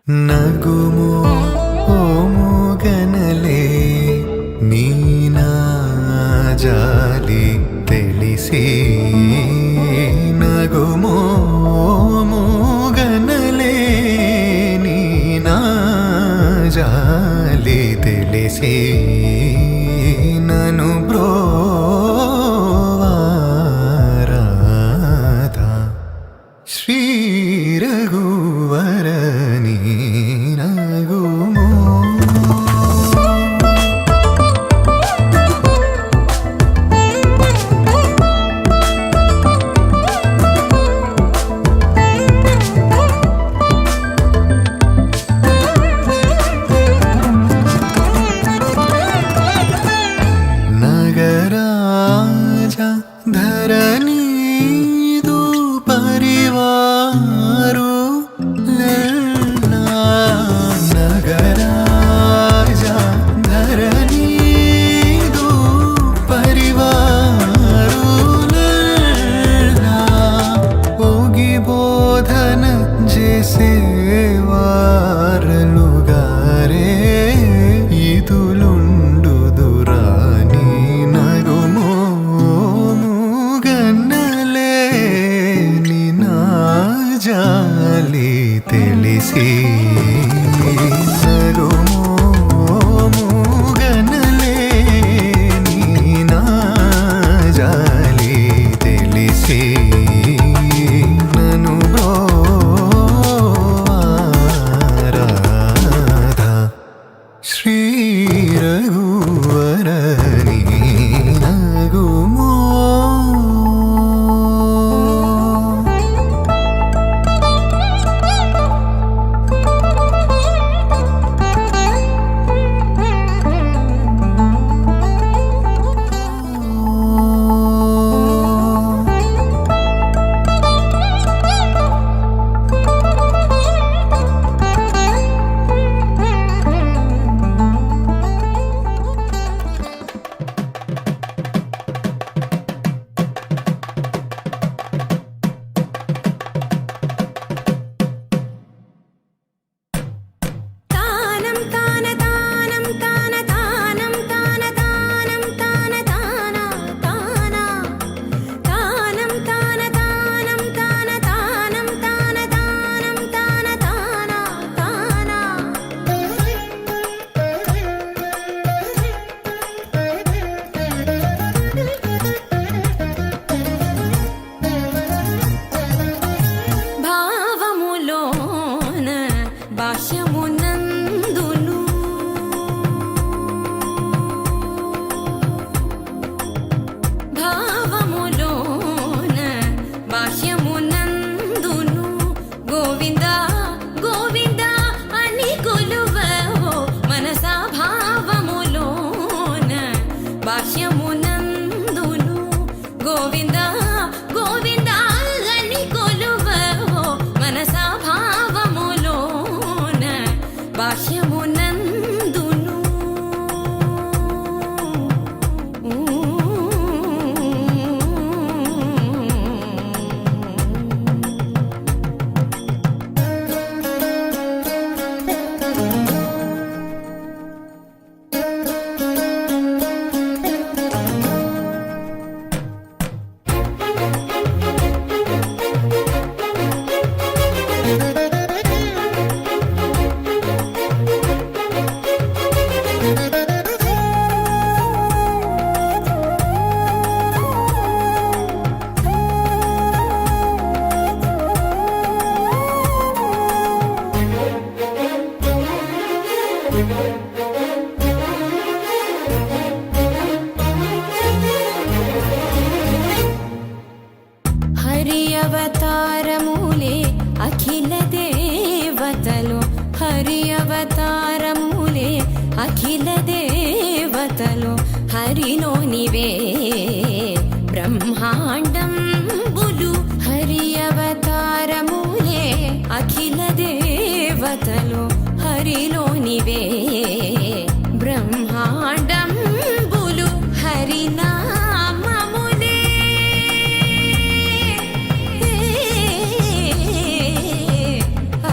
నగుమో ఓ మూగనలే నీనా జాలి తెలిసి నగుమో మూగనలే నీనా జాలి తెలిసి నను బ్రోవారాధా శ్రీ రఘువరని నగుమో నగరాజ ధరణీదు పరివారు నగరాజ ధరణీదు పరివారు పోగి బోధన చేసేవారలుగారే ఇదులుండుదురాని నగుమో మూగన్నలే నినా జాలి తెలిసి నగుమో మూగన్నలే నినా జాలి తెలిసి నను బ్రోవారాధా శ్రీ రఘువరని నగుమో హరి అవతారములే అఖిల దేవతలు హరి అవతారములే అఖిల దేవతలు హరిలోనివే బ్రహ్మాండంబులు హరి అవతారములే అఖిల దేవతలు హరిలోనివే బ్రహ్మాండంబులు హరినామములే ఆ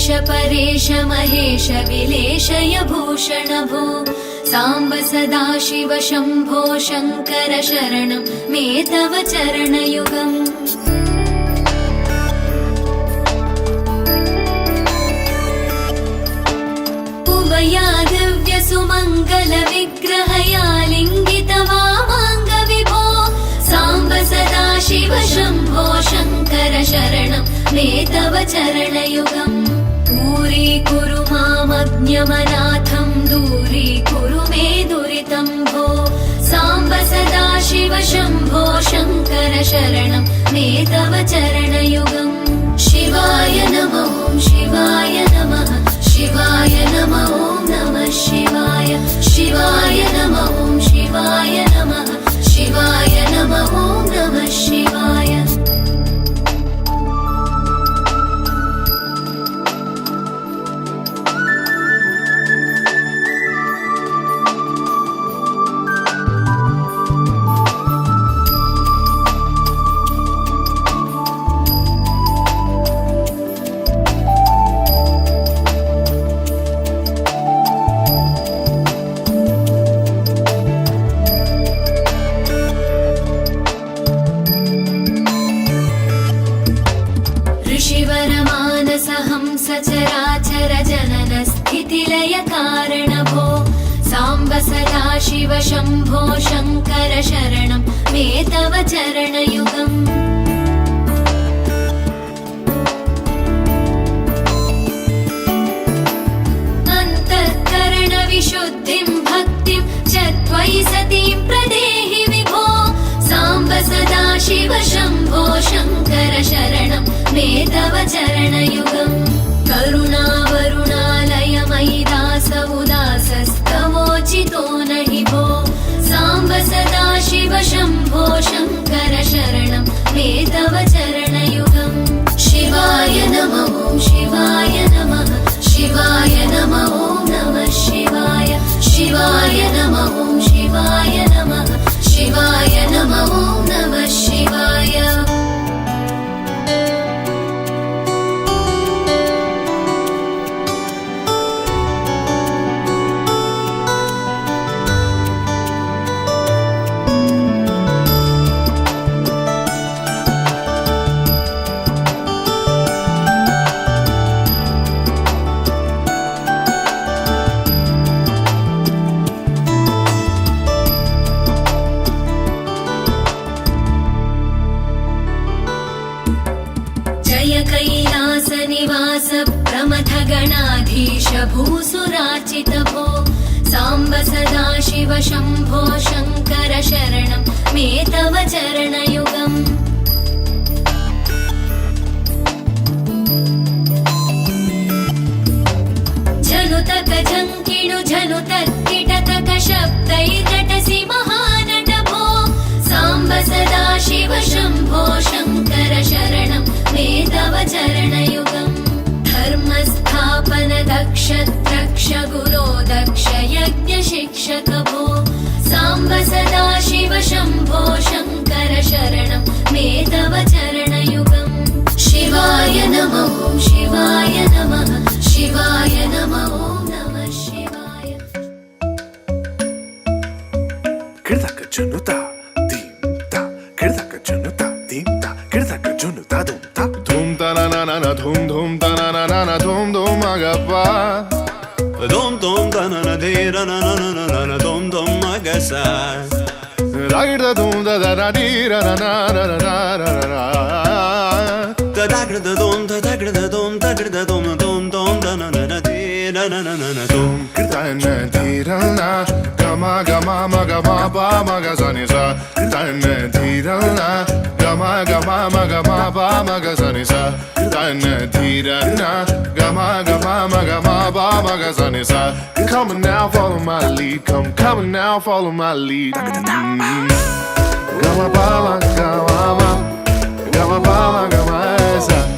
ईश परेश महेश विलेशय भूषण भो साम्ब सदाशिव शम्भो शङ्कर शरणं मे तव चरणयुगम् उभया दिव्य सुमङ्गल विग्रहया लिङ्गित वामाङ्ग विभो साम्ब सदाशिव शम्भो शङ्कर शरणं मे तव चरणयुगम् दूरीकुरु मामज्ञमनाथं दूरीकुरु मे दुरितं भो साम्ब सदाशिव शम्भो शङ्कर शरणं मे तव चरणयुगम् शिवाय नमः शिवाय नमः शिवाय नमः नमः शिवाय शिवाय नमः शिवाय नमः शिवाय नमः नमः शिवाय सचराचर जनन स्थितिलय कारण भो साम्ब सदाशिव शम्भो शङ्कर शरणं मे तव चरणयुगम् अन्तःकरण विशुद्धिं भक्तिं च त्वयि सतीं प्रदेहि विभो साम्ब सदाशिव शम्भो शङ्कर शरणं मे तव चरणयुगम् करुणावरुणालय मयि दास उदासस्तवोचितो नहि भो साम्ब सदाशिव शम्भो शङ्कर शरणं मे तव चरणयुगम् शिवाय नमः शिवाय नमः शिवाय नमः नमः शिवाय शिवाय नमः शिवाय नमः शिवाय नमः नमः शिवाय कैलासनिवास प्रमथ गणाधीश भूसुरार्चित भो साम्ब सदाशिव शम्भो शङ्कर शरणं मे तव चरणयुगम् जनुतक जङ्किणु जनुतत्किटतक शब्दैर्नटसि महानट भो साम्ब सदाशिव शम्भो शङ्कर शरणं मे तव चरणयुगम् धर्मस्थापन दक्ष द्रक्ष गुरो दक्ष यज्ञ शिक्षक भो साम्ब सदाशिव शम्भो शङ्कर शरणं मे तव चरणयुगम् शिवाय नमः शिवाय नमः शिवाय नमः नमः शिवाय Kirdaka Januta, Dimta, Kirdaka Januta, Dimta, Kirdaka Januta, Dumta, Dum ta na na na na, dum ta na na na na, dum agapa. Dum da na na de ra na na na na na dum agasa. Ragda dum da da da di ra na na na na na na na. Da da da dum da da da dum da da dum da na na na de ra na na na na dum. Kirtana di ra na, gama gama ma gama ba ma ga sa ni sa. Kirtana di ra na, gama gama ma gama ba ma ga sa ni sa. Kirtana di ra na, gama gama ma gama ba ma ga sa ni sa. Come on now, follow my lead. Come on now, follow my lead. Gama ba ma gama ma, gama ba ma gama sa.